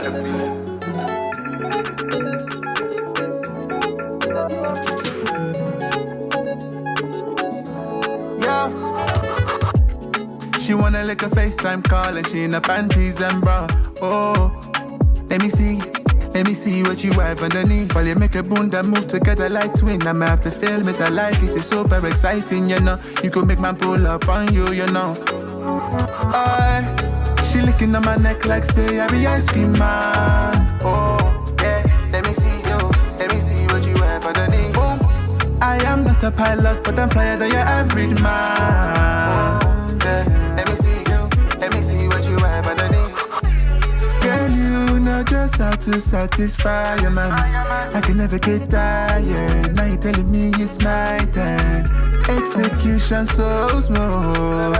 battlefield. She wanna lick a FaceTime call and she in her panties and bra. Oh, let me see what you have underneath. While you make a boom that move together like twin. I might have to film it, I like it, it's super exciting, you know. You could make man pull up on you, you know. She licking on my neck like say I be ice cream man. Oh, yeah, let me see what you have underneath. Boom. I am not a pilot, but I'm flyer than your average man. Oh, yeah. Let me see what you have underneath. Girl, you know just how to satisfy your man. I can never get tired. Now you telling me it's my turn. Execution so smooth.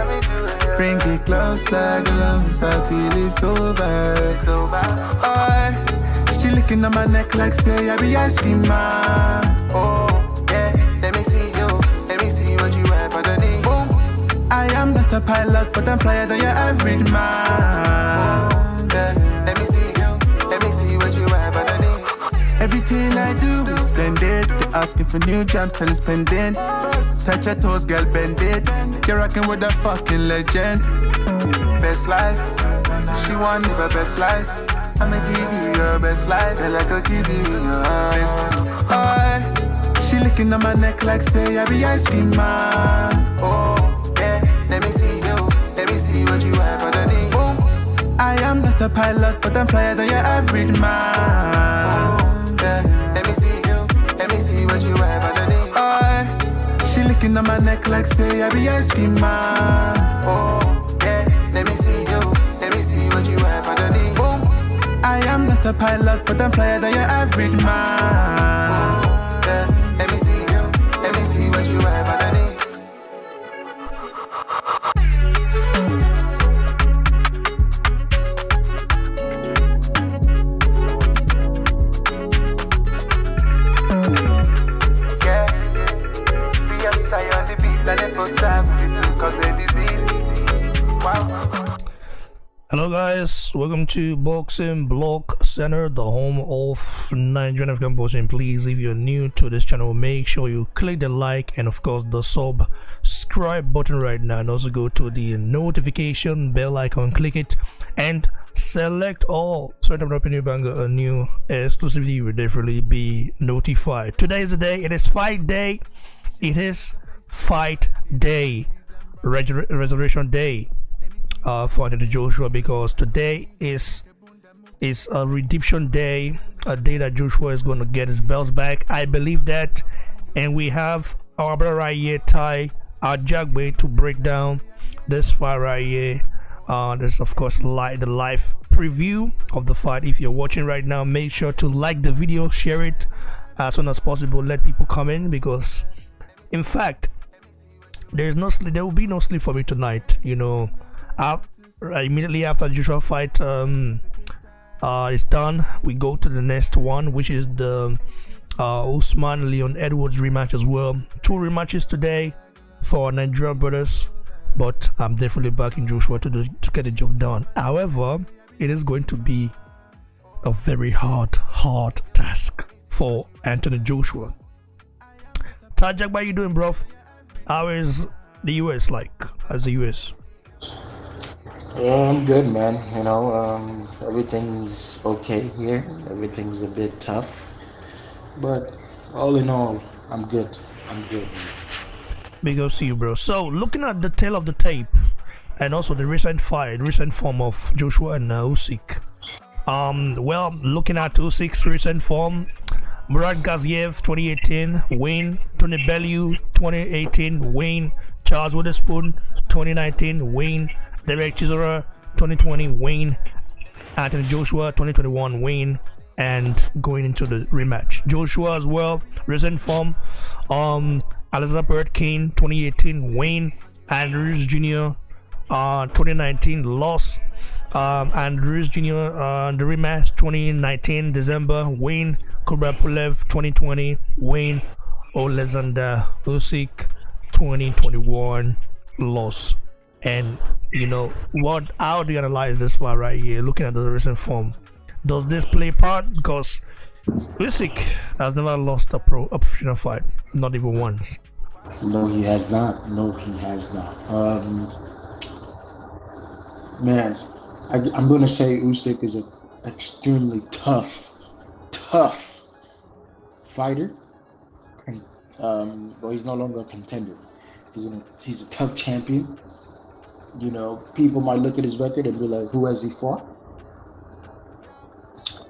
Bring it closer, closer till it's over. She licking on my neck like say I be ice cream man. Oh, yeah, let me see what you have underneath. I am not a pilot, but I'm flyer than your average man. Oh, yeah. Let me see what you have underneath. Everything I do is splendid. They're asking for new jams, tell you spending. Touch your toes, girl, bend it. You're rocking with a fucking legend. Best life, she want live her best life. I'ma give you your best life, and I could give you your best. She licking on my neck like say I be ice cream man. Oh. Let me see what you have underneath. Boom. I am not a pilot, but I'm flyer than your average man. Oh, yeah. Let me see what you have underneath. She licking on my neck like say I be ice cream man. Oh, yeah. Let me see what you have underneath. Boom. I am not a pilot, but I'm flyer than your average man. Oh, yeah. Let me see what you have underneath. Hello guys, welcome to Boxing Block Center, the home of Nigerian African boxing. Please, if you're new to this channel, make sure you click the like and of course the subscribe button right now, and also go to the notification bell icon, click it and select all so that when you bang a new exclusivity, you will definitely be notified. Today is the day, it is fight day, resurrection day for Anthony Joshua, because today is a redemption day, a day that Joshua is going to get his belts back. I believe that, and we have our brother right here, Ty Ajagbe, to break down this fight right here. There's of course the live preview of the fight. If you're watching right now, make sure to like the video, share it as soon as possible, let people come in, because in fact there will be no sleep for me tonight, you know. Immediately after the Joshua fight is done, we go to the next one, which is the Usman Leon Edwards rematch as well. 2 rematches today for Nigerian brothers, but I'm definitely backing Joshua to get the job done. However, it is going to be a very hard task for Anthony Joshua. Tajak, how you doing, bro? How is the US like? How's the US? I'm good, man. You know, everything's okay here. Everything's a bit tough, but all in all, I'm good. Big ups to you, bro. So, looking at the tail of the tape, and also the recent form of Joshua and Usyk. Well, looking at Usyk's recent form, Murad Gaziev 2018 win, Tony Bellew 2018 win, Charles Witherspoon 2019 win, Derek Chisora 2020 win, Anthony Joshua 2021 win, and going into the rematch. Joshua as well, recent form, Elizabeth King 2018 win, Andrews Jr. 2019 loss, Andrews Jr. The rematch 2019 December win, Kubra Pulev 2020 win, Oleksandr Usyk 2021 loss. And you know what, how do you analyze this far right here, looking at the recent form? Does this play a part? Because Usyk has never lost a professional fight, not even once. No, he has not. No, he has not. Man, I'm going to say Usyk is an extremely tough fighter. Well, he's no longer a contender. He's a tough champion. You know, people might look at his record and be like, who has he fought?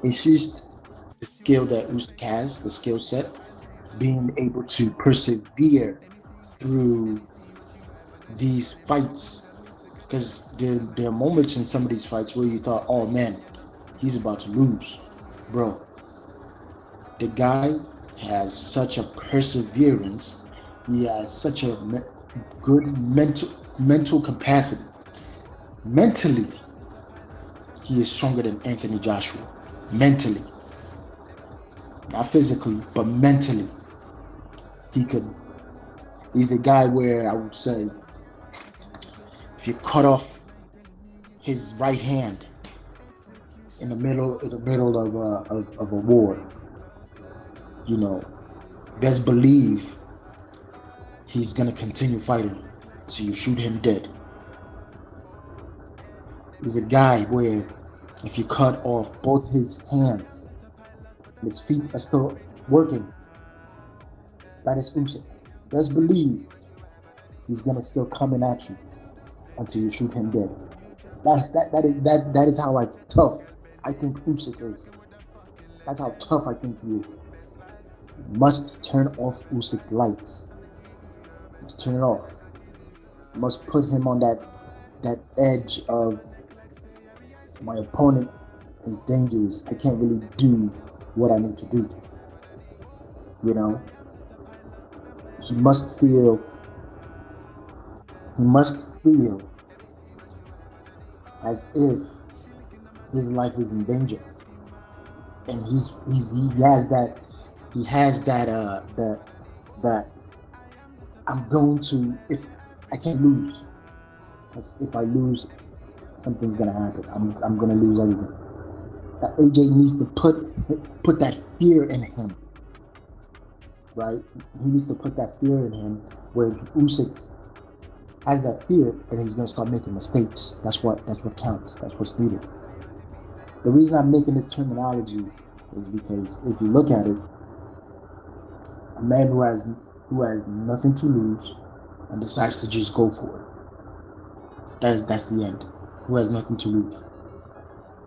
It's just the skill that Usyk has, the skill set, being able to persevere through these fights. Because there are moments in some of these fights where you thought, oh man, he's about to lose. Bro, the guy has such a perseverance. He has such a good mental capacity. Mentally, he is stronger than Anthony Joshua. Mentally. Not physically, but mentally. He's a guy where I would say, if you cut off his right hand in the middle of a war, you know, best believe he's gonna continue fighting till you shoot him dead. He's a guy where if you cut off both his hands, his feet are still working. That is Usyk. Best believe he's gonna still come in action until you shoot him dead. That is how tough I think Usyk is. That's how tough I think he is. You must turn off Usyk's lights. You must turn it off. You must put him on that edge of, my opponent is dangerous. I can't really do what I need to do. You know? He must feel as if his life is in danger. And he has that I'm going to, if I can't lose, because if I lose, something's gonna happen. I'm gonna lose everything. That AJ needs to put that fear in him, right? He needs to put that fear in him where Usyk has that fear, and he's gonna start making mistakes. That's what counts. That's what's needed. The reason I'm making this terminology is because if you look at it, a man who has nothing to lose and decides to just go for it. That's the end. Who has nothing to lose.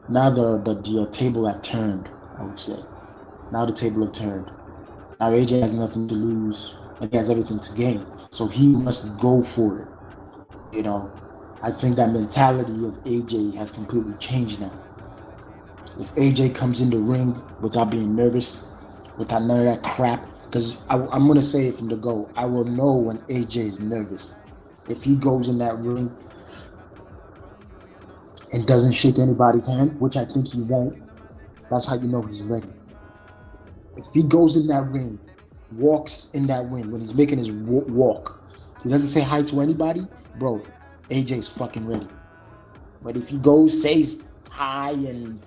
Now the table have turned, I would say. Now the table have turned. Now AJ has nothing to lose and he has everything to gain. So he must go for it. You know, I think that mentality of AJ has completely changed now. If AJ comes in the ring without being nervous, without none of that crap, because I'm going to say it from the go, I will know when AJ is nervous. If he goes in that ring and doesn't shake anybody's hand, which I think he won't, that's how you know he's ready. If he goes in that ring, walks in that ring, when he's making his walk, he doesn't say hi to anybody, bro, AJ's fucking ready. But if he goes, says hi and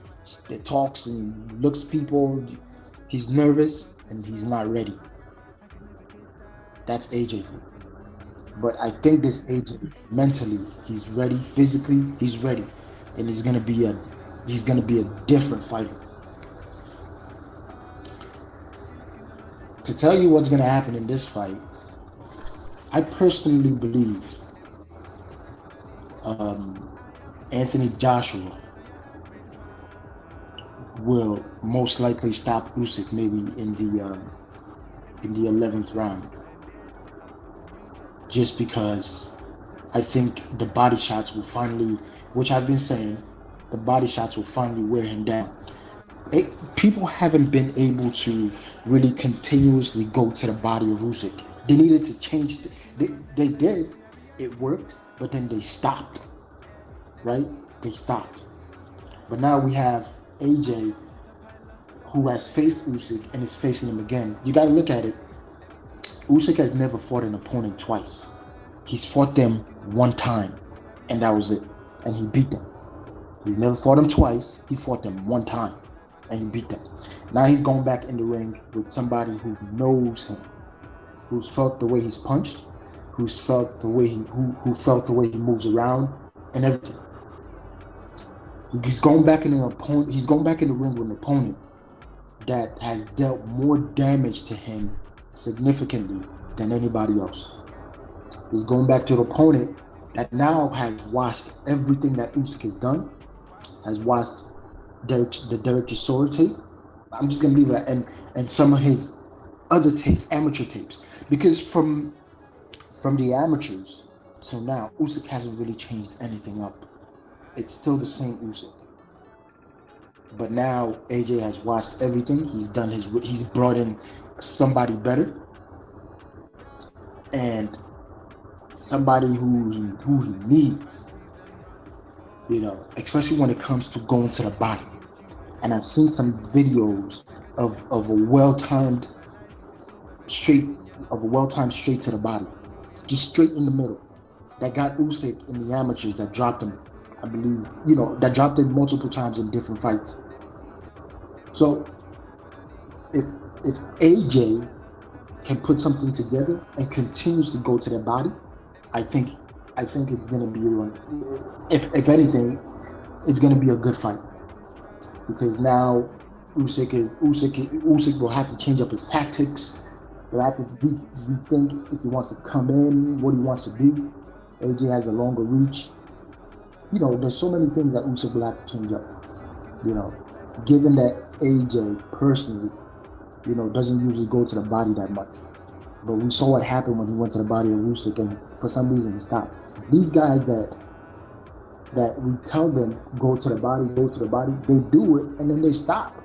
talks and looks people, he's nervous and he's not ready. That's AJ for me. But I think this AJ, mentally, he's ready. Physically, he's ready. And he's gonna be a different fighter. To tell you what's gonna happen in this fight, I personally believe Anthony Joshua will most likely stop Usyk maybe in the 11th round. Just because I think the body shots will finally, which I've been saying, the body shots will finally wear him down. People haven't been able to really continuously go to the body of Usyk. They needed to change. They did. It worked, but then they stopped. Right? They stopped. But now we have AJ, who has faced Usyk and is facing him again. You got to look at it. Usyk has never fought an opponent twice. He's fought them one time, and that was it. And he beat them. He's never fought them twice. He fought them one time. and he beat them. Now he's going back in the ring with somebody who knows him, who's felt the way he's punched, who's felt the way who felt the way he moves around and everything. He's going back in an opponent. He's going back in the ring with an opponent that has dealt more damage to him significantly than anybody else. He's going back to the opponent that now has watched everything that Usyk has done, has watched the Derek Chisora tape. I'm just gonna leave it at, and some of his other tapes, amateur tapes, because from the amateurs till now, Usyk hasn't really changed anything up. It's still the same Usyk. But now AJ has watched everything. He's brought in somebody better and somebody who he needs. You know, especially when it comes to going to the body. And I've seen some videos of a well-timed straight to the body, just straight in the middle, that got Usyk in the amateurs, that dropped him, I believe, you know, that dropped him multiple times in different fights. So if AJ can put something together and continues to go to the body, I think it's gonna be if anything, it's gonna be a good fight, because now Usyk will have to change up his tactics. He'll have to rethink if he wants to come in, what he wants to do. AJ has a longer reach. You know, there's so many things that Usyk will have to change up. You know, given that AJ personally, you know, doesn't usually go to the body that much. But we saw what happened when he went to the body of Usyk, and for some reason he stopped. These guys that we tell them go to the body, they do it and then they stop.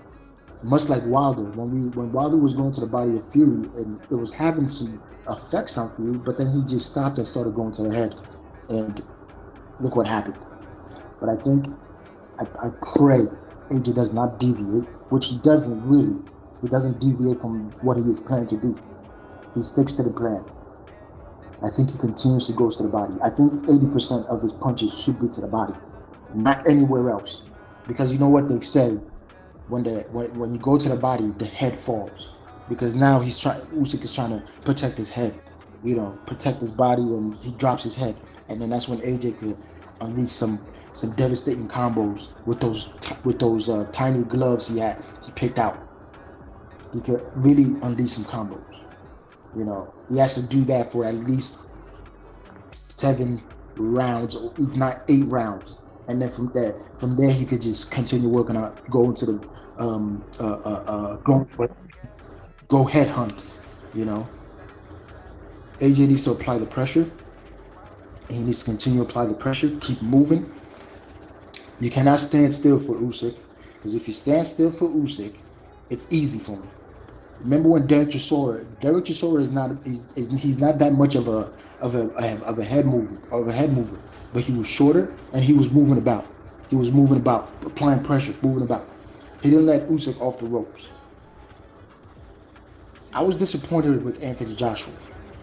Much like Wilder, when Wilder was going to the body of Fury, and it was having some effects on Fury, but then he just stopped and started going to the head, and look what happened. But I think, I pray AJ does not deviate, which he doesn't really. He doesn't deviate from what he is planning to do. He sticks to the plan. I think he continues to go to the body. I think 80% of his punches should be to the body, not anywhere else. Because you know what they say, when you go to the body, the head falls. Because now Usyk is trying to protect his head, you know, protect his body, and he drops his head. And then that's when AJ could unleash some devastating combos with those tiny gloves he picked out. He could really unleash some combos. You know, he has to do that for at least 7 rounds, or if not 8 rounds. And then from there he could just continue working on going to the go head hunt. You know, AJ needs to apply the pressure. And he needs to continue to apply the pressure, keep moving. You cannot stand still for Usyk, because if you stand still for Usyk, it's easy for him. Remember when Derek Chisora is not he's not that much of a head mover, but he was shorter and he was moving about. He was moving about, applying pressure, moving about. He didn't let Usyk off the ropes. I was disappointed with Anthony Joshua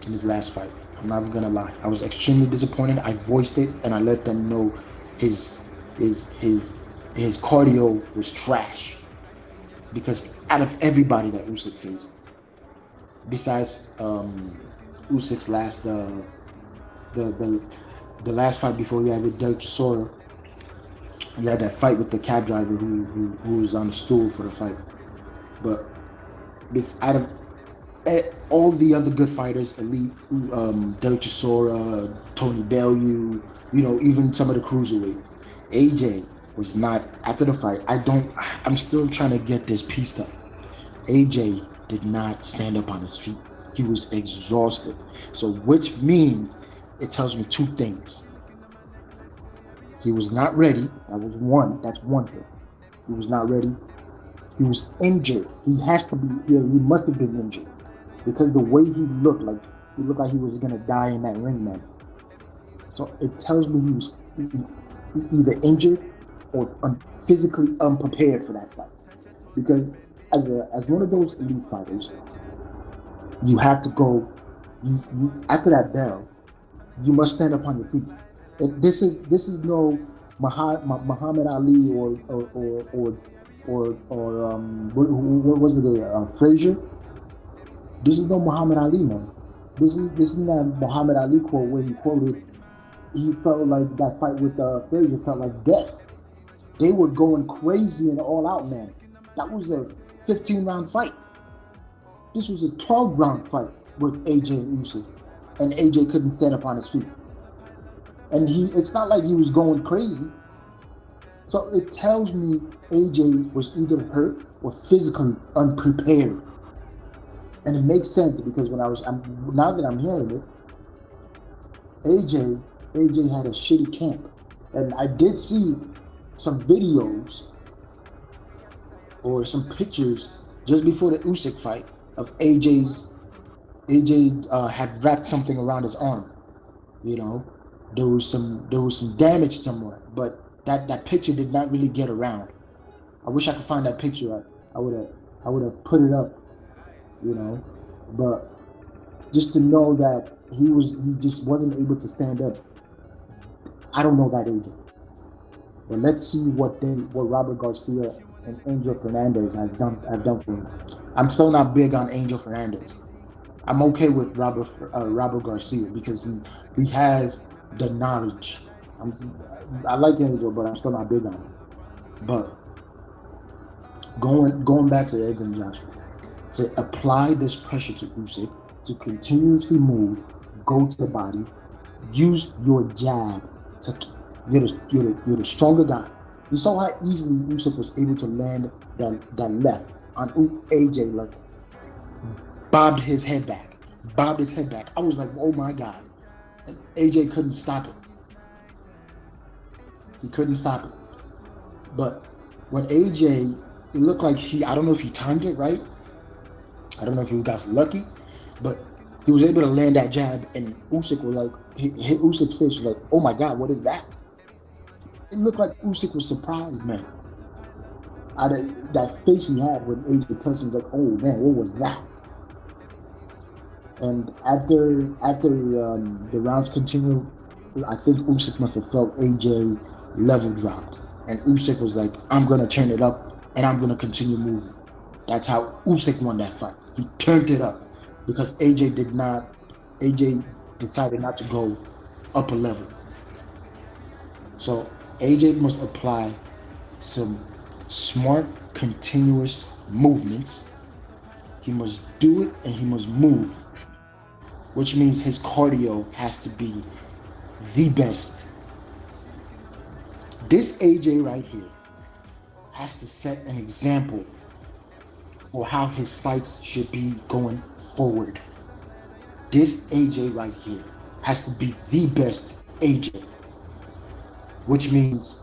in his last fight. I'm not even gonna lie. I was extremely disappointed. I voiced it and I let them know his cardio was trash. Because out of everybody that Usyk faced, besides Usyk's last the last fight before he had with Derek Chisora, he had that fight with the cab driver who was on the stool for the fight. But out of all the other good fighters, elite, Derek Chisora, Tony Bellew, you know, even some of the cruiserweight, AJ was not, after the fight, I'm still trying to get this pieced up. AJ did not stand up on his feet. He was exhausted. So which means, it tells me 2 things. He was not ready. That's one thing. He was not ready. He was injured. He must have been injured. Because the way he looked like he was gonna die in that ring, man. So it tells me he was either injured or physically unprepared for that fight. Because as one of those elite fighters, you have to go. You after that bell, you must stand up on your feet. This is no Muhammad Ali or what was it? Frazier. This is no Muhammad Ali, man. This is that Muhammad Ali quote where he quoted, he felt like that fight with Frazier felt like death. They were going crazy and all out, man. That was a 15-round fight. This was a 12-round fight with AJ and Usyk, and AJ couldn't stand up on his feet. And it's not like he was going crazy. So it tells me AJ was either hurt or physically unprepared. And it makes sense because now that I'm hearing it, AJ had a shitty camp. And I did see some videos or some pictures just before the Usyk fight of AJ had wrapped something around his arm. You know, there was some damage somewhere, but that picture did not really get around. I wish I could find that picture. I would have put it up, you know. But just to know that he just wasn't able to stand up. I don't know that AJ. But let's see what Robert Garcia and Angel Fernandez have done for him. I'm still not big on Angel Fernandez. I'm okay with Robert Garcia because he has the knowledge. I like Angel, but I'm still not big on him. But going back to Ed and Josh, to apply this pressure to Usyk, to continuously move, go to the body, use your jab. You're the stronger guy. You saw how easily Usyk was able to land that left on AJ, like bobbed his head back. I was like, oh my God. And AJ couldn't stop it. He couldn't stop it. But when AJ, it looked like I don't know if he timed it right. I don't know if he got lucky, but he was able to land that jab, and Usyk was like, hit Usyk's face was like, oh my God, what is that? It looked like Usyk was surprised, man. That face he had when AJ touched him, was like, oh man, what was that? And after the rounds continued, I think Usyk must have felt AJ level dropped, and Usyk was like, I'm gonna turn it up, and I'm gonna continue moving. That's how Usyk won that fight. He turned it up because AJ decided not to go up a level. So AJ must apply some smart, continuous movements. He must do it and he must move, which means his cardio has to be the best. This AJ right here has to set an example for how his fights should be going forward. This AJ right here has to be the best AJ, which means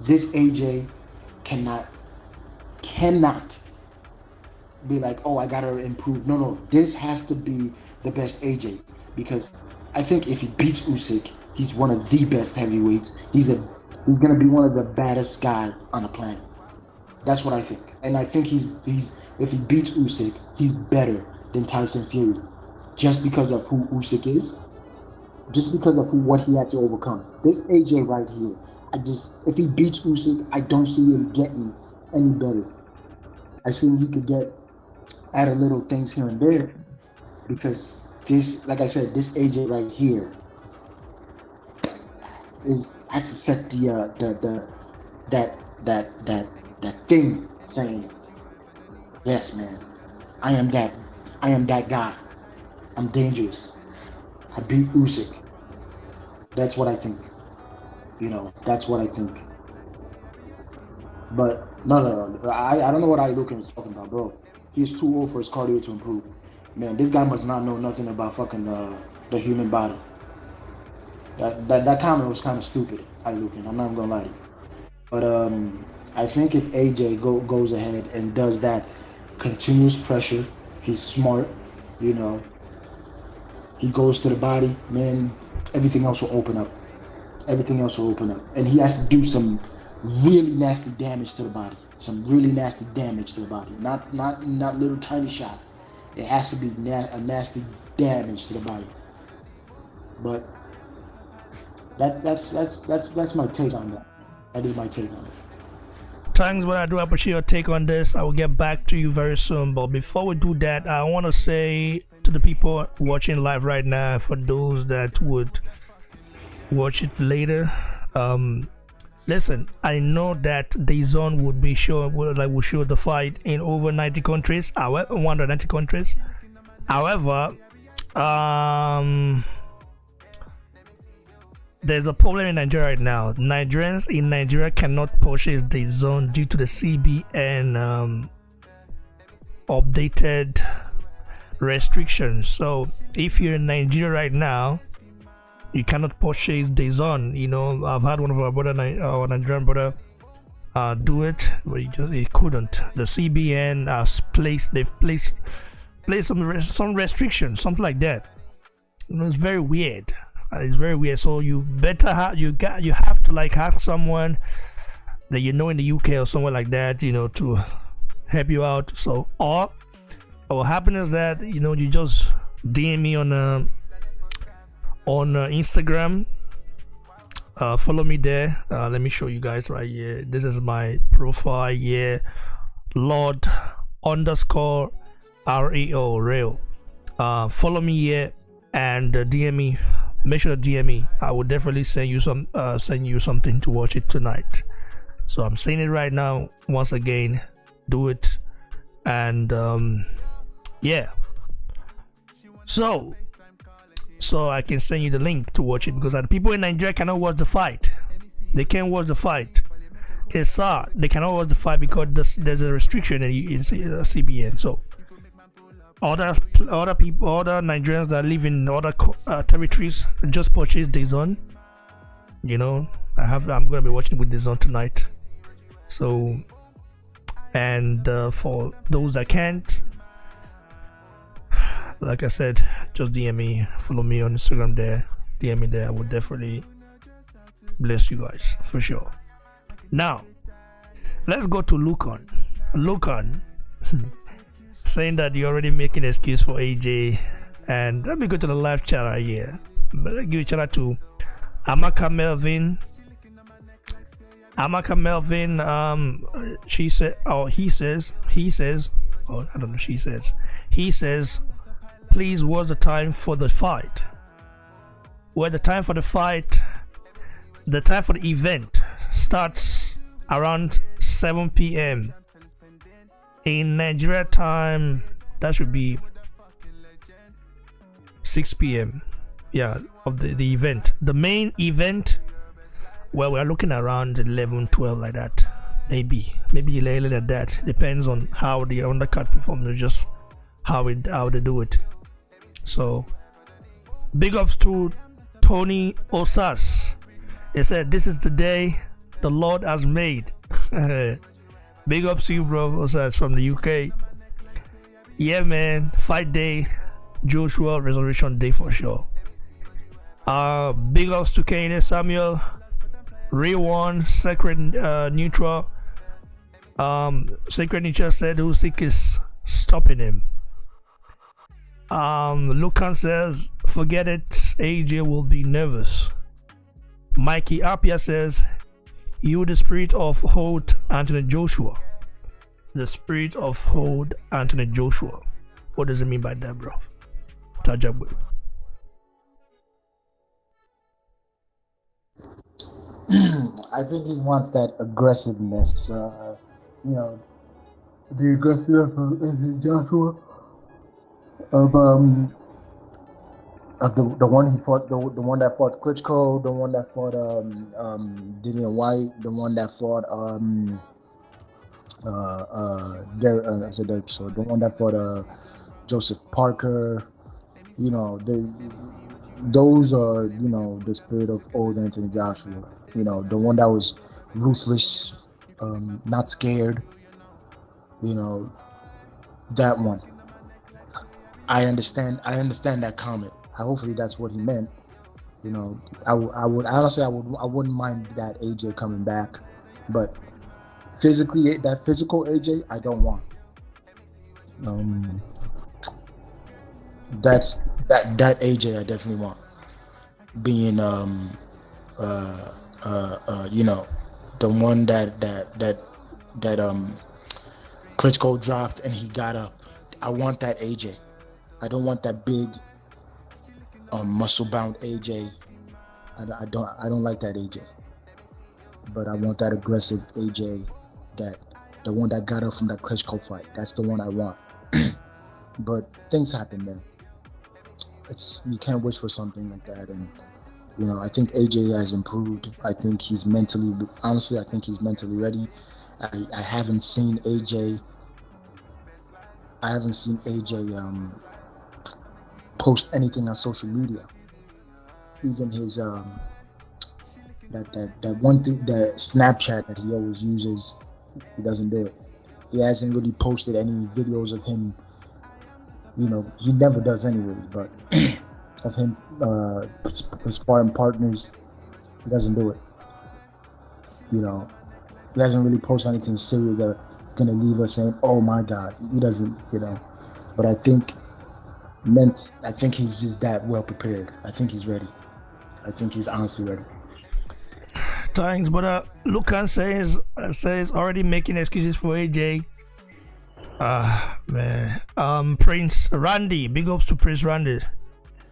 this AJ cannot be like, oh, I gotta improve. No, this has to be the best AJ, because I think if he beats Usyk, he's one of the best heavyweights. He's gonna be one of the baddest guys on the planet. That's what I think. And I think he's if he beats Usyk, he's better than Tyson Fury, just because of who Usyk is, just because of what he had to overcome. This AJ right here, if he beats Usyk, I don't see him getting any better. I see he could add a little things here and there, because this, like I said, this AJ right here has to set that thing saying, yes, man, I am that guy. I'm dangerous. I beat Usyk. That's what I think. That's what I think. But no. I don't know what Lukin is talking about, bro. He's too old for his cardio to improve. Man, this guy must not know nothing about fucking the human body. That comment was kind of stupid, Lukin. I'm not gonna lie to you. But I think if AJ goes ahead and does that continuous pressure, he's smart, he goes to the body, man, everything else will open up. And he has to do some really nasty damage to the body. Not little tiny shots. It has to be a nasty damage to the body. But that's my take on that. That is my take on it. thanks, but I do appreciate your take on this. I will get back to you very soon. But before we do that, I want to say to the people watching live right now, for those that would watch it later, listen, I know that the zone would be show will show the fight in over 90 countries, 190 countries. However, there's a problem in Nigeria right now. Nigerians in Nigeria cannot purchase the zone due to the CBN updated restrictions. So if you're in Nigeria right now, you cannot purchase the zone. You know, I've had one of our Nigerian brother do it, but he couldn't. The CBN they've placed some restrictions, something like that. You know, it's very weird. It's very weird. So you better you have to like ask someone that you know in the UK or somewhere like that, you know, to help you out. So or what happens is that, you know, you just DM me on Instagram. Follow me there. Let me show you guys right here. This is my profile here, Lord_REO Real. Follow me here and DM me. Make sure to DM me. I will definitely send you something to watch it tonight. So I'm saying it right now. Once again, do it, and yeah. So I can send you the link to watch it, because the people in Nigeria cannot watch the fight. They can't watch the fight. It's sad. They cannot watch the fight because there's a restriction in CBN. So other Nigerians that live in other territories just purchase the zone. You know, I'm gonna be watching with the zone tonight. So, and for those that can't, like I said, just DM me, follow me on Instagram there, DM me there. I would definitely bless you guys for sure. Now, let's go to Lucan. Saying that you're already making an excuse for AJ, and let me go to the live chat right here. But give a shout out to Amaka Melvin. She said, oh, he says, oh, I don't know, she says, he says, please, what's the time for the fight? Well, the time for the event starts around 7 p.m. in Nigeria time. That should be 6 p.m. Yeah, of the event. The main event, well, we're looking around 11, 12 like that. Maybe later than that. Depends on how the undercard performs, just how they do it. So, big ups to Tony Osas. He said, this is the day the Lord has made. Big ups to you, bro. Osas from the UK. Yeah, man. Fight day. Joshua Resurrection Day for sure. Big ups to Kane Samuel. Ray One, Sacred Neutral. Sacred Nature said Usyk is stopping him. Lucan says, forget it, AJ will be nervous. Mikey Apia says, you the spirit of hold Anthony Joshua. The spirit of hold Anthony Joshua. What does it mean by that, bro? Tajabu. I think he wants that aggressiveness. You know, the aggressiveness of Anthony Joshua. Of the one he fought, the one that fought Klitschko, the one that fought Dillian White, the one that fought Derek, so the one that fought Joseph Parker. You know, those are, you know, the spirit of old Anthony Joshua. You know, the one that was ruthless, not scared. You know, that one. I understand that comment. Hopefully that's what he meant. You know, I wouldn't mind that AJ coming back, but physically, that physical AJ, I don't want. That's that AJ I definitely want. Being you know, the one that Klitschko dropped and he got up. I want that AJ. I don't want that big muscle-bound AJ. I don't like that AJ. But I want that aggressive AJ, the one that got up from that Klitschko fight. That's the one I want. But things happen, man. You can't wish for something like that. And I think AJ has improved. I think he's mentally ready. I haven't seen AJ post anything on social media. Even his that one thing, the Snapchat that he always uses, he doesn't do it. He hasn't really posted any videos of him. He never does anyways, but of him, his sparring partners, he doesn't do it. He hasn't really posted anything serious that is going to leave us saying, oh my God, he doesn't, But I think he's just that well prepared. I think he's ready. I think he's honestly ready. Thanks, but Lucan says already making excuses for AJ. Man. Prince Randy, big ups to Prince Randy.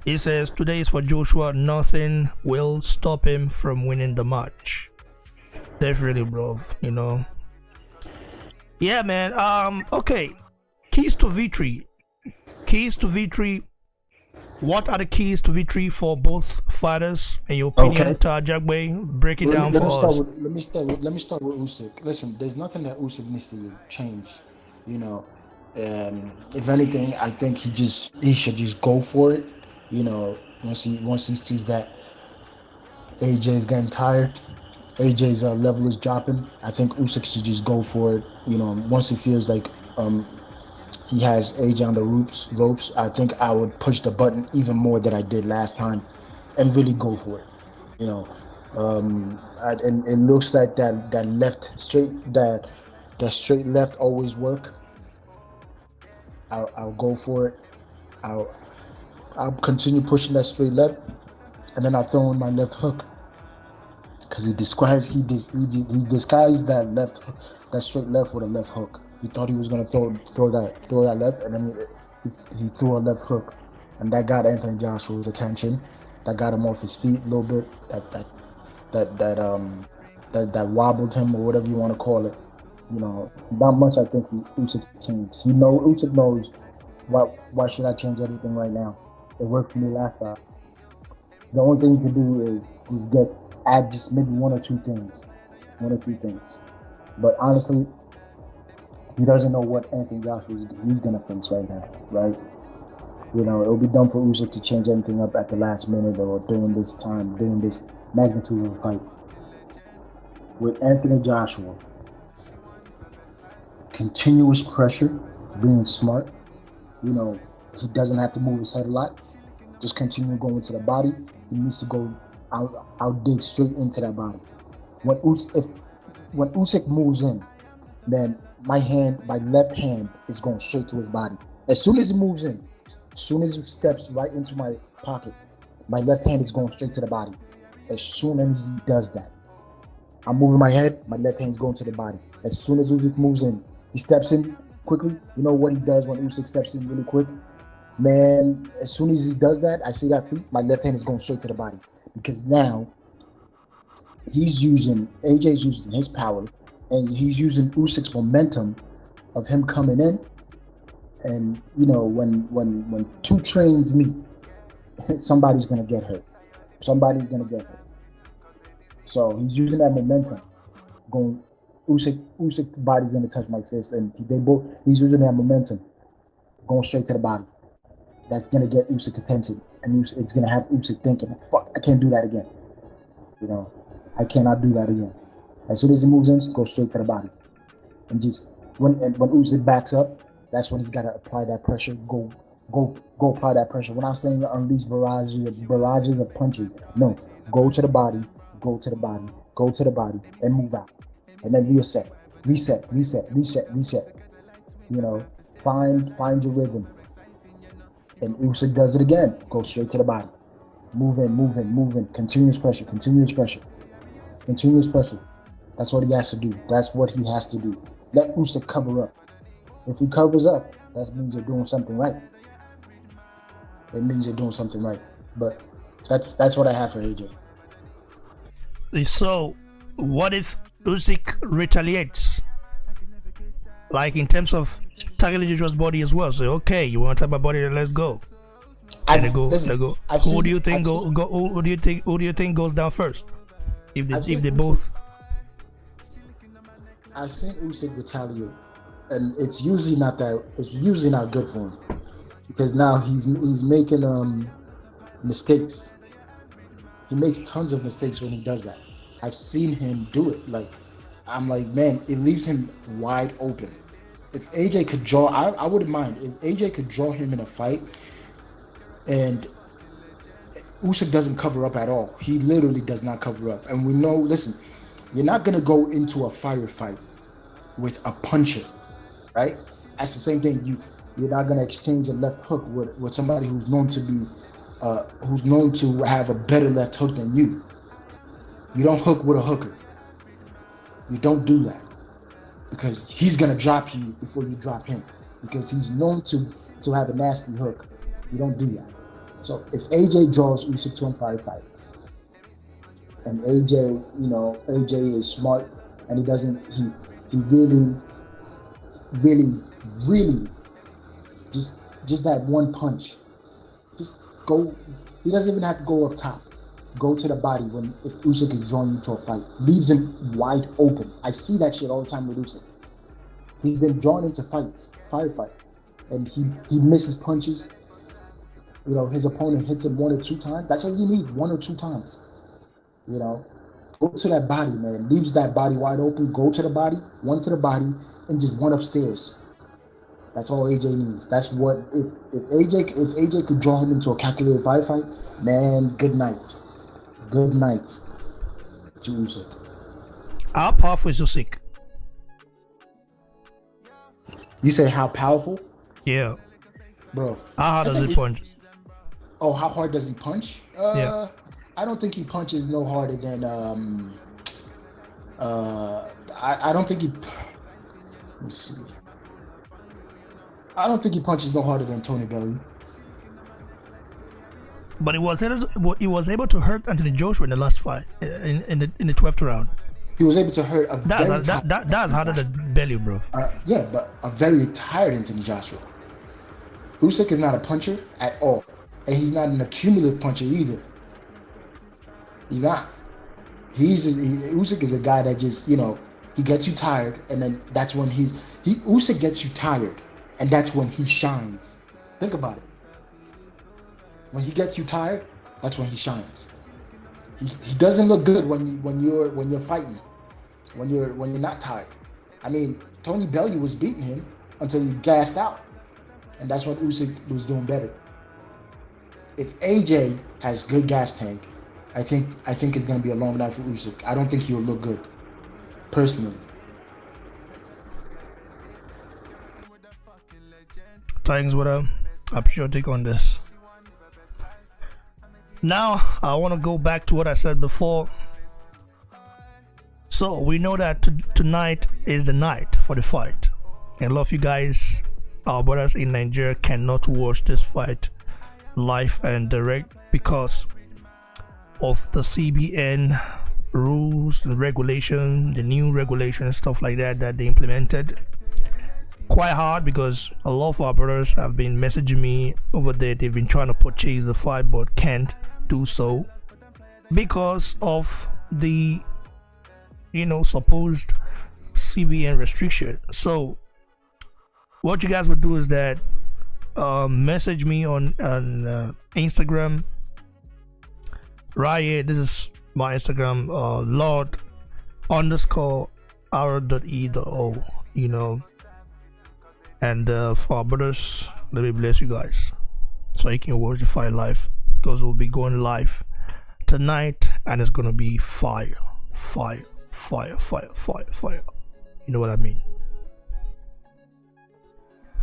He says today is for Joshua. Nothing will stop him from winning the match. Definitely, bro. Yeah, man. Okay. Keys to victory. What are the keys to victory for both fighters, in your opinion? Okay. Jagbe, break it down for us. Let me start with Usyk. Listen, there's nothing that Usyk needs to change. If anything, I think he should just go for it. Once he sees that AJ is getting tired, AJ's level is dropping, I think Usyk should just go for it. Once he feels like he has AJ on the ropes, I think I would push the button even more than I did last time, and really go for it. And it looks like that straight left always work. I'll go for it. I'll continue pushing that straight left, and then I'll throw in my left hook, because he disguised that straight left with a left hook. He thought he was gonna throw that left, and then he threw a left hook, and that got Anthony Joshua's attention. That got him off his feet a little bit. That wobbled him, or whatever you want to call it. Not much. I think Usyk changed. Usyk knows why should I change anything right now? It worked for me last time. The only thing you can do is add maybe one or two things. But honestly, he doesn't know what Anthony Joshua he's gonna face right now, right? It'll be dumb for Usyk to change anything up at the last minute or during this magnitude of the fight. With Anthony Joshua, continuous pressure, being smart. He doesn't have to move his head a lot. Just continue going to the body. He needs to go out dig straight into that body. When Usyk moves in, then my left hand is going straight to his body. As soon as he moves in, as soon as he steps right into my pocket, my left hand is going straight to the body. As soon as he does that, I'm moving my head, my left hand is going to the body. As soon as Usyk moves in, he steps in quickly. You know what he does when Usyk steps in really quick? Man, as soon as he does that, I see that feet, my left hand is going straight to the body. Because now, AJ's using his power, and he's using Usyk's momentum of him coming in. And, when two trains meet, somebody's going to get hurt. So he's using that momentum. Usyk's body's going to touch my fist, and he's using that momentum, going straight to the body. That's going to get Usyk's attention, and it's going to have Usyk thinking, fuck, I can't do that again. I cannot do that again. As soon as he moves in, go straight to the body. And just when Usyk backs up, that's when he's got to apply that pressure. Go apply that pressure. We're not saying unleash barrages of punches. No, go to the body, and move out. And then reset. Find your rhythm. And Usyk does it again. Go straight to the body. Move in. Continuous pressure. That's what he has to do. let Usyk cover up. If he covers up, that means you're doing something right. It means you're doing something right. But that's what I have for AJ. So, what if Usyk retaliates? Like in terms of tackling Joshua's body as well. So, okay, you want to tap my body? Let's go. And they go. Who do you think goes down first? If they both. I've seen Usyk retaliate, and it's usually not good for him, because now he's making mistakes. He makes tons of mistakes when he does that. I've seen him do it. Like, I'm like, man, it leaves him wide open. If AJ could draw, I wouldn't mind. If AJ could draw him in a fight, and Usyk doesn't cover up at all. He literally does not cover up. And we know, listen, you're not going to go into a firefight with a puncher, right? That's the same thing. You're not going to exchange a left hook with somebody who's known to have a better left hook than you. You don't hook with a hooker. You don't do that, because he's going to drop you before you drop him, because he's known to have a nasty hook. You don't do that. So if AJ draws Usyk to a firefight, and AJ is smart, and he really just that one punch, just go. He doesn't even have to go up top. Go to the body if Usyk is drawing you to a fight. Leaves him wide open. I see that shit all the time with Usyk. He's been drawn into firefight, and he misses punches. His opponent hits him 1 or 2 times. That's all you need, 1 or 2 times. Go to that body, man. Leaves that body wide open. Go to the body, one to the body, and just one upstairs. That's all AJ needs. That's what if AJ could draw him into a calculated firefight, man. Good night to Usyk. How powerful is Usyk? You say how powerful? Yeah, bro. How hard does he punch? Oh, how hard does he punch? Yeah. I don't think he punches no harder than I don't think he. Let me see. I don't think he punches no harder than Tony Bellew. But he was able to hurt Anthony Joshua in the last fight, in the 12th round. He was able to hurt that's harder than Bellew, bro. Yeah, but a very tired Anthony Joshua. Usyk is not a puncher at all, and he's not an accumulative puncher either. He's not. Usyk is a guy that just, he gets you tired, and then that's when Usyk gets you tired, and that's when he shines. Think about it. When he gets you tired, that's when he shines. He doesn't look good when you're fighting, when you're not tired. I mean, Tony Bellew was beating him until he gassed out, and that's what Usyk was doing better. If AJ has good gas tank, I think it's going to be a long night for Usyk. I don't think he'll look good, personally. Thanks, what I appreciate your take on this. Now, I want to go back to what I said before. So, we know that tonight is the night for the fight. And a lot of you guys, our brothers in Nigeria, cannot watch this fight live and direct because of the CBN rules and regulations, the new regulations, stuff like that they implemented. Quite hard, because a lot of our brothers have been messaging me over there. They've been trying to purchase the fight but can't do so because of the supposed CBN restriction. So what you guys would do is that message me on Instagram right here. This is my Instagram, Lord_R.E.O, and for our brothers, let me bless you guys so you can watch the fight live, because we'll be going live tonight and it's gonna be fire. You know what I mean?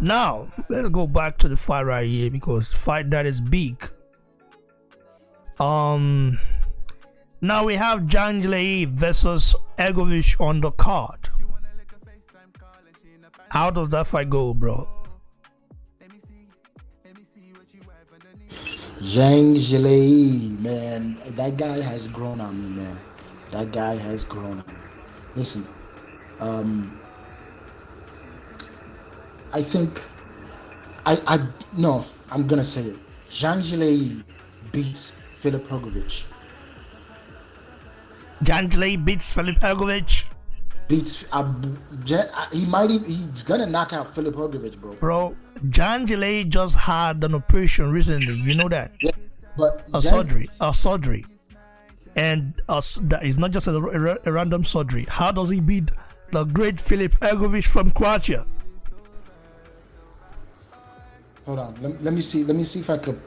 Now let's go back to the fight right here, because the fight that is big. Now we have Jan Jalei versus Egovic on the card. How does that fight go, bro? Zhang Zhilei, man, that guy has grown on me, man. That guy has grown on me. Listen, I think, no, I'm gonna say it. Zhang Zhilei beats Filip Hrgović. Zhang Zhilei beats Filip Hrgović. He's gonna knock out Filip Hrgović, bro. Bro, Zhang Zhilei just had an operation recently. You know that? Yeah, but a surgery, and that is not just a random surgery. How does he beat the great Filip Hrgović from Croatia? Hold on, let me see if I could.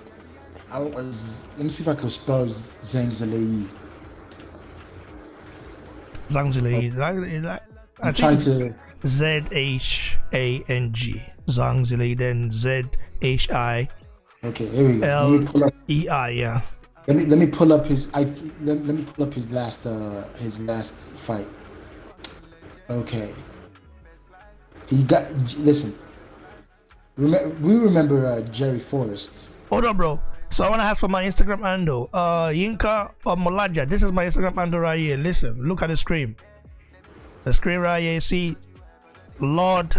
Let me see if I could spell Zhang Zhilei. Zhang Zhilei. I trying think to Zhang. Zhang Zhilei, then Zhi. Okay, here we go. Lei. Yeah. Let me pull up his. Let me pull up his last fight. Okay. He got. Listen. We remember Jerry Forrest. Hold on, bro. So I want to ask for my Instagram handle. Yinka or Molaja. This is my Instagram handle right here. Listen, look at the screen. The screen right here. See, Lord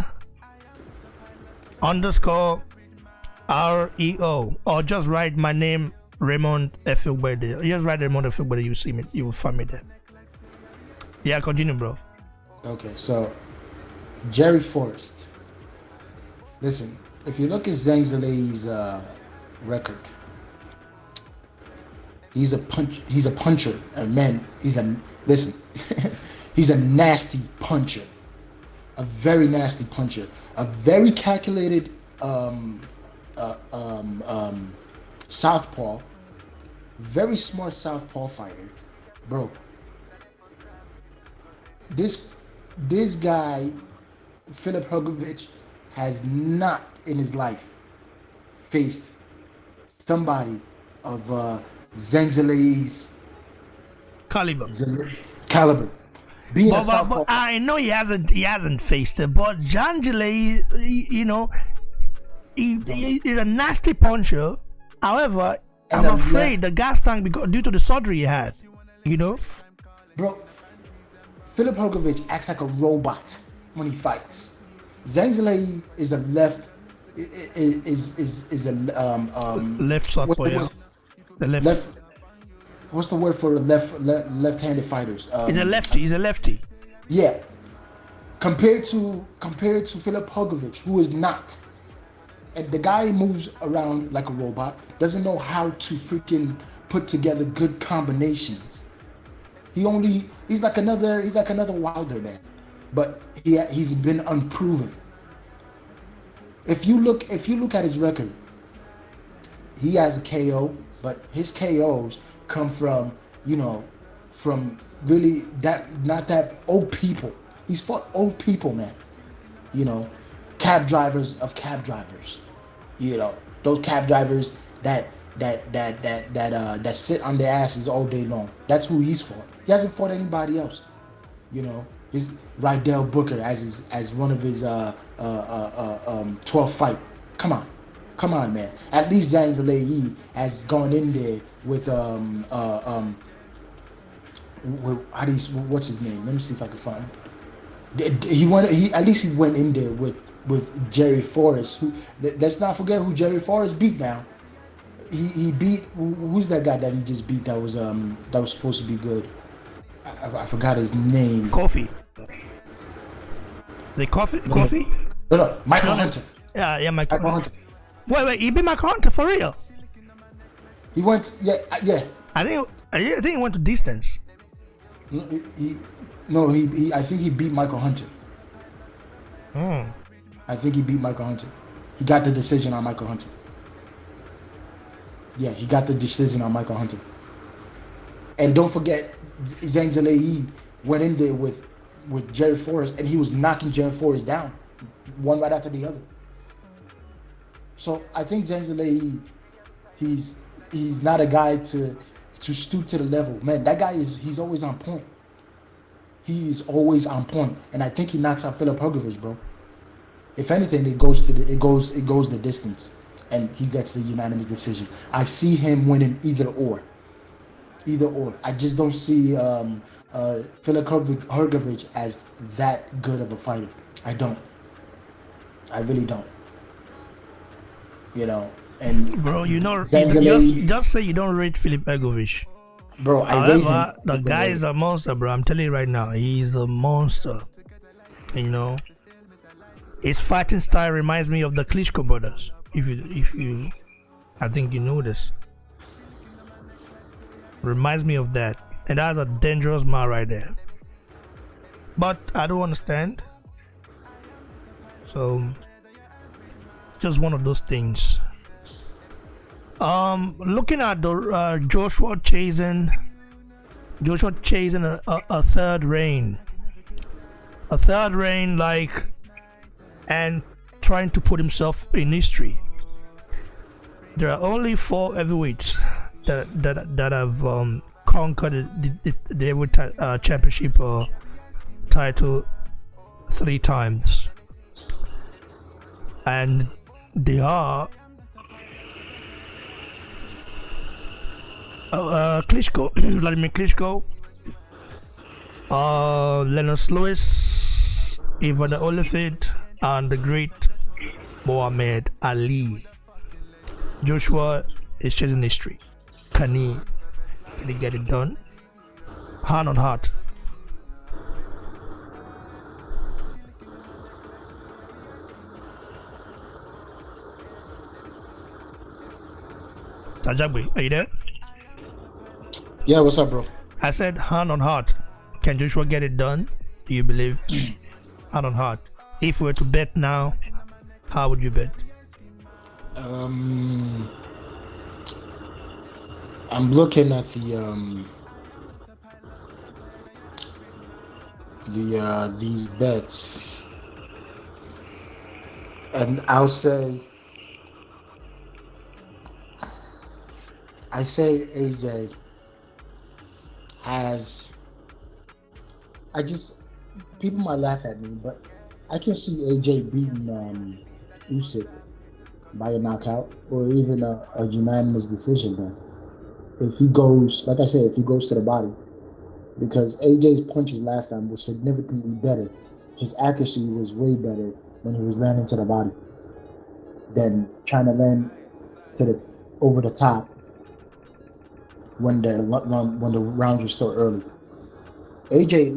_REO, or just write my name, Raymond Efigbede. Just write Raymond Efigbede. You see me. You will find me there. Yeah, continue, bro. Okay, so Jerry Forrest. Listen, if you look at Zhang Zhilei's record, he's a puncher, and man, he's a nasty puncher, a very nasty puncher, a very calculated southpaw, very smart southpaw fighter, bro. This guy, Filip Hrgović, has not in his life faced somebody of Zhang Zhilei's caliber. But I know he hasn't faced it, but Zhang Zhilei, you know, he is a nasty puncher. However, I'm afraid the gas tank due to the surgery he had, you know. Bro, Filip Hrgović acts like a robot when he fights. Zhang Zhilei is a left southpaw. The left. What's the word for left-handed fighters? He's a lefty. He's a lefty. Yeah. Compared to Filip Hrgović, who is not, and the guy moves around like a robot, doesn't know how to freaking put together good combinations. He's like another Wilder man, but he's been unproven. If you look at his record, he has a KO, but his KOs come from really not that old people. He's fought old people, man. You know, cab drivers of cab drivers. You know, those cab drivers that sit on their asses all day long. That's who he's fought. He hasn't fought anybody else. You know, his Rydell Booker as one of his 12th fight. Come on, man. At least Zhang Zhilei has gone in there with what's his name? Let me see if I can find him. He went in there with Jerry Forrest. Let's not forget who Jerry Forrest beat now. He beat, who's that guy that he just beat that was supposed to be good? I forgot his name. Kofi. Kofi? No, Michael Hunter. Yeah, Michael Hunter. Wait, he beat Michael Hunter for real? He went, yeah. I think he went to distance. I think he beat Michael Hunter. I think he beat Michael Hunter. He got the decision on Michael Hunter. Yeah, he got the decision on Michael Hunter. And don't forget, Zhang Zhilei went in there with Jerry Forrest, and he was knocking Jerry Forrest down, one right after the other. So I think Zhang Zhilei, he's not a guy to stoop to the level. Man, that guy he's always on point. He is always on point, and I think he knocks out Filip Hrgović, bro. If anything, it goes the distance, and he gets the unanimous decision. I see him winning either or. I just don't see Filip Hrgović as that good of a fighter. I don't. I really don't. And bro, Zanzale, just say you don't rate Filip Hrgović. bro, I rate However, him. the guy is a monster, bro. I'm telling you right now, he's a monster. His fighting style reminds me of the Klitschko brothers. If you, I think you know this. Reminds me of that, and that's a dangerous man right there. But I don't understand. So, just one of those things. Looking at the Joshua chasing a third reign, and trying to put himself in history. There are only 4 heavyweights that have conquered the heavyweight championship title 3 times, and they are Klitschko, Vladimir Klitschko, Lennox Lewis, Evander Holyfield, and the great Muhammad Ali. Joshua is chasing history. Can he get it done? Hand on heart. Tajagbe, are you there? Yeah, what's up, bro? I said hand on heart. Can Joshua get it done? Do you believe? Hand on heart. If we were to bet now, how would you bet? I'm looking at these bets, and I say AJ has. People might laugh at me, but I can see AJ beating Usyk by a knockout or even a unanimous decision. But if he goes, like I said, if he goes to the body, because AJ's punches last time were significantly better. His accuracy was way better when he was landing to the body than trying to land over the top when the rounds were still early. AJ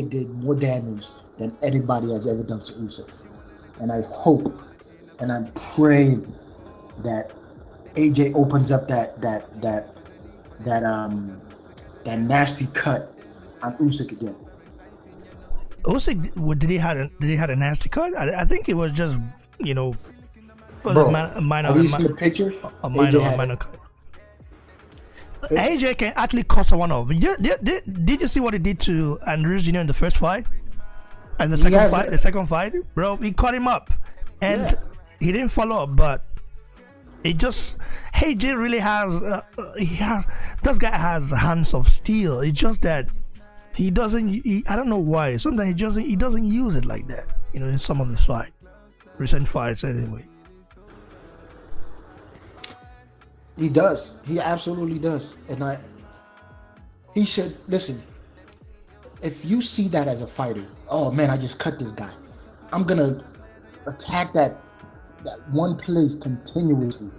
did more damage than anybody has ever done to Usyk. And I hope and I'm praying that AJ opens up that nasty cut on Usyk again. Usyk, did he had a nasty cut? I think it was just Bro, a minor. have you seen the picture? A minor cut. AJ can actually cut someone off. Did you see what he did to Andrews Jr. in the first fight? And the second fight, bro, he cut him up, and he didn't follow up. But it just AJ really has. This guy has hands of steel. It's just that he doesn't. I don't know why. Sometimes he doesn't use it like that. In some of his recent fights anyway. He does. He absolutely does. And he should listen. If you see that as a fighter, oh man, I just cut this guy. I'm gonna attack that one place continuously.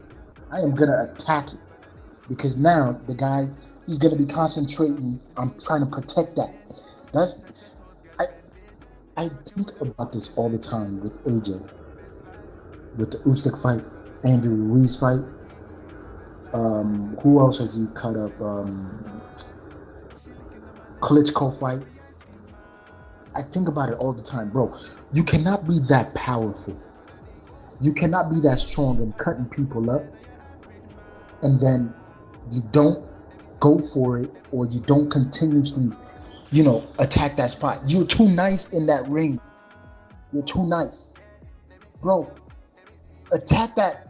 I am gonna attack it because now the guy, he's gonna be concentrating on trying to protect that. I think about this all the time with AJ, with the Usyk fight, Andrew Ruiz fight. Who else has he cut up? Klitschko fight. I think about it all the time, bro. You cannot be that powerful. You cannot be that strong in cutting people up, and then you don't go for it, or you don't continuously, attack that spot. You're too nice in that ring. You're too nice, bro. Attack that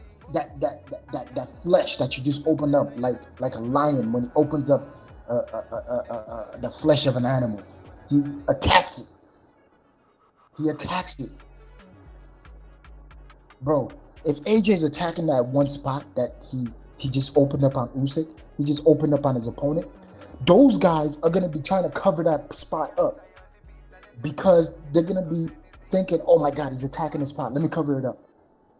flesh that you just opened up, like a lion when he opens up the flesh of an animal. He attacks it. bro, if AJ's attacking that one spot that he just opened up on Usyk, he just opened up on his opponent, those guys are gonna be trying to cover that spot up because they're gonna be thinking, oh my God, he's attacking the spot. Let me cover it up.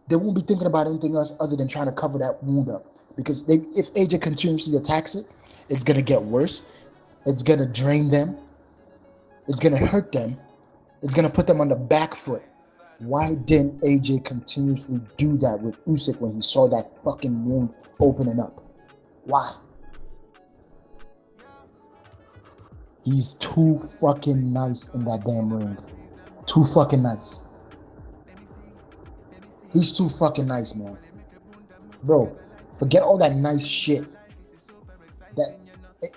They won't be thinking about anything else other than trying to cover that wound up. Because if AJ continuously attacks it, it's gonna get worse. It's gonna drain them. It's gonna hurt them. It's gonna put them on the back foot. Why didn't AJ continuously do that with Usyk when he saw that fucking wound opening up? Why? He's too fucking nice in that damn ring. Too fucking nice. He's too fucking nice, man. Bro, forget all that nice shit.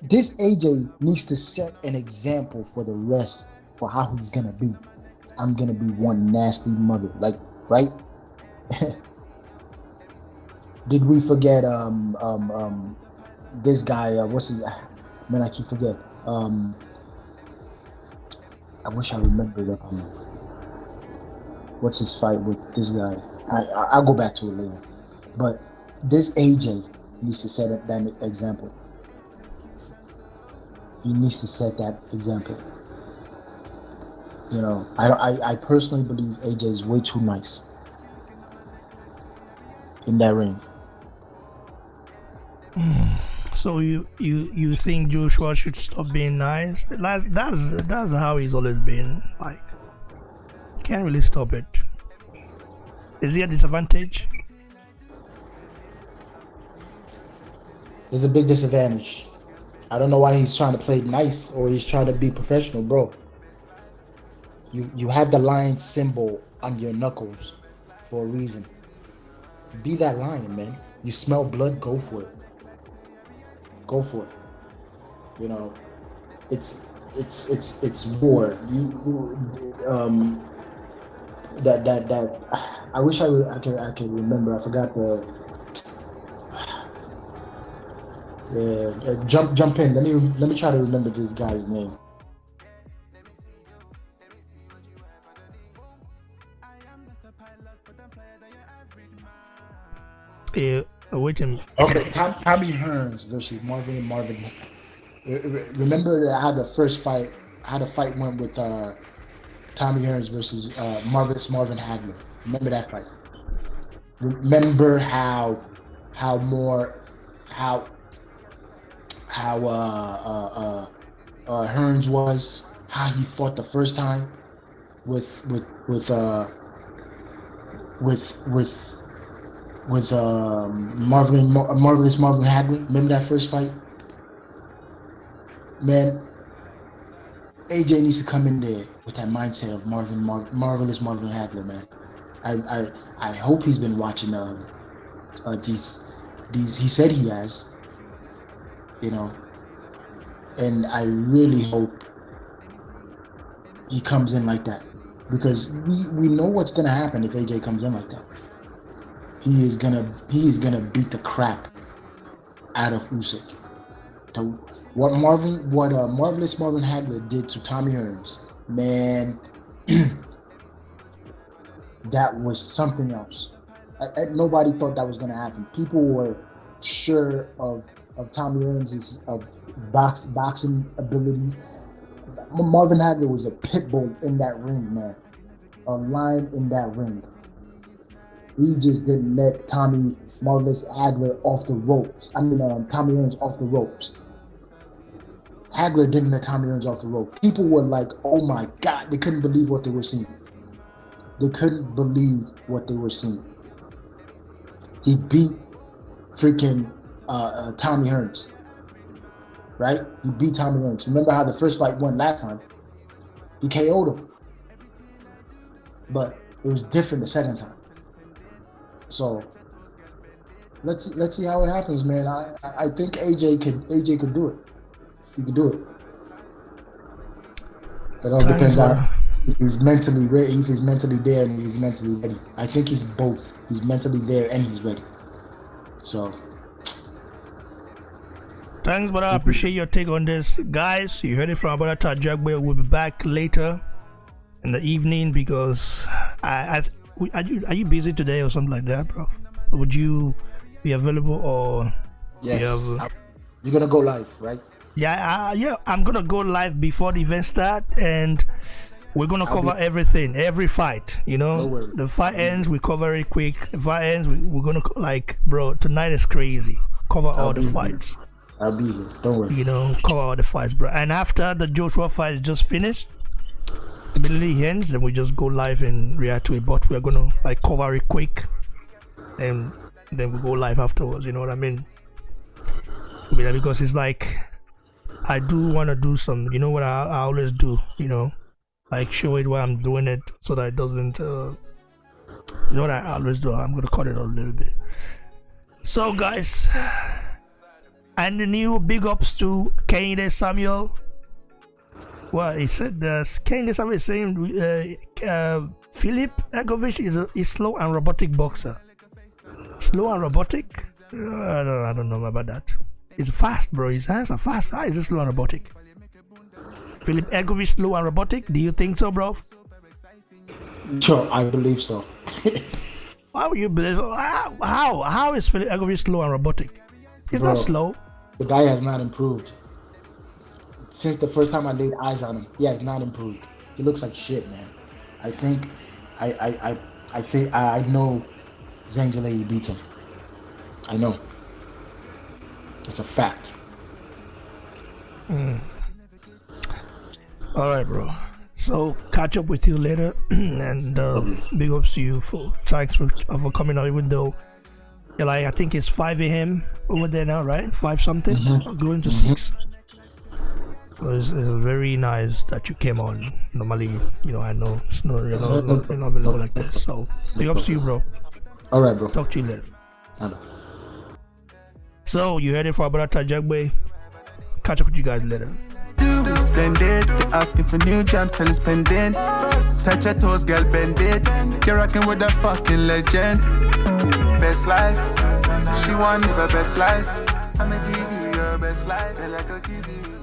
This AJ needs to set an example for the rest for how he's gonna be. I'm gonna be one nasty mother, like, right? Did we forget this guy? What's his? Man, I keep forgetting. I wish I remembered. What's his fight with this guy? I'll go back to it later. But this AJ needs to set that example. He needs to set that example. You know, I personally believe AJ is way too nice in that ring. So you think Joshua should stop being nice? That's how he's always been. Like, can't really stop it. Is he a disadvantage? It's a big disadvantage. I don't know why he's trying to play nice or he's trying to be professional, bro. You have the lion symbol on your knuckles for a reason. Be that lion, man. You smell blood, go for it. Go for it. You know, it's war. That I wish I could remember. I forgot the. Jump in. Let me try to remember this guy's name. Yeah, waiting. Okay, Tommy Hearns versus Marvin. Remember how the first fight, how the fight went with Tommy Hearns versus Marvin Hagler. Remember that fight. Remember how Hearns was, how he fought the first time with Marvelous Marvin Hagler. Remember that first fight? Man, AJ needs to come in there with that mindset of Marvelous Marvin Hagler, man. I hope he's been watching these. He said he has, you know, and I really hope he comes in like that, because we know what's gonna happen if AJ comes in like that. He is gonna beat the crap out of Usyk. What Marvelous Marvin Hagler did to Tommy Hearns, man, that was something else. Nobody thought that was gonna happen. People were sure of Tommy Hearns' boxing abilities. Marvin Hagler was a pit bull in that ring, man. A lion in that ring. He just didn't let Tommy Marvelous Hagler off the ropes. Tommy Hearns off the ropes. Hagler didn't let Tommy Hearns off the rope. People were like, oh my God, they couldn't believe what they were seeing. They couldn't believe what they were seeing. He beat freaking Tommy Hearns. Right? He beat Tommy Hearns. Remember how the first fight went last time? He KO'd him. But it was different the second time. So let's see how it happens, man. I think AJ could do it. He could do it. It all depends on if he's mentally ready, if he's mentally there and he's mentally ready. I think he's both. He's mentally there and he's ready. So thanks, brother. I appreciate your take on this. Guys, you heard it from brother Tajagbe. We'll be back later in the evening because are you busy today or something like that, bro? Would you be available or? Yes. You're gonna go live, right? Yeah, I'm gonna go live before the event start, and we're gonna cover everything, every fight. You know, No worries. the fight ends, we cover it quick. The fight ends, we're gonna bro. Tonight is crazy. Cover all the fights. I'll be here. Don't worry. You know, cover all the fights, bro. And after the Joshua fight is just finished, immediately ends, then we just go live and react to it. But we're gonna cover it quick, and then we go live afterwards. You know what I mean? Because it's I do want to do some, you know what I always do, you know, show it while I'm doing it so that it doesn't, you know what I always do. I'm going to cut it out a little bit. So guys, and the new big ups to Kehinde Samuel. Well, he said Kehinde Samuel is saying Filip Egovic is slow and robotic boxer. Slow and robotic? I don't know about that. He's fast, bro. His hands are fast. How is he slow and robotic? Filip Egovic slow and robotic? Do you think so, bro? Sure, I believe so. Why would you believe so? How is Filip Egovic slow and robotic? He's not slow. The guy has not improved. Since the first time I laid eyes on him, he has not improved. He looks like shit, man. I think I know Zhang beats him. I know. It's a fact. All right, bro. So catch up with you later, and big ups to you thanks for coming out. Even though I think it's 5 a.m. over there now, right? 5 something, going to 6. So it's very nice that you came on. Normally, I know it's not, you're not available like this. So big ups to you, bro. All right, bro. Talk to you later. Bye. So you heard it from Brother Tajagbe. Catch up with you guys later. Splendid, they asking for new jams, tell you spending. Touch your toes, girl, bend it. You're rocking with a fucking legend. Best life, she want live her best life. I'ma give you your best life, and I could give you.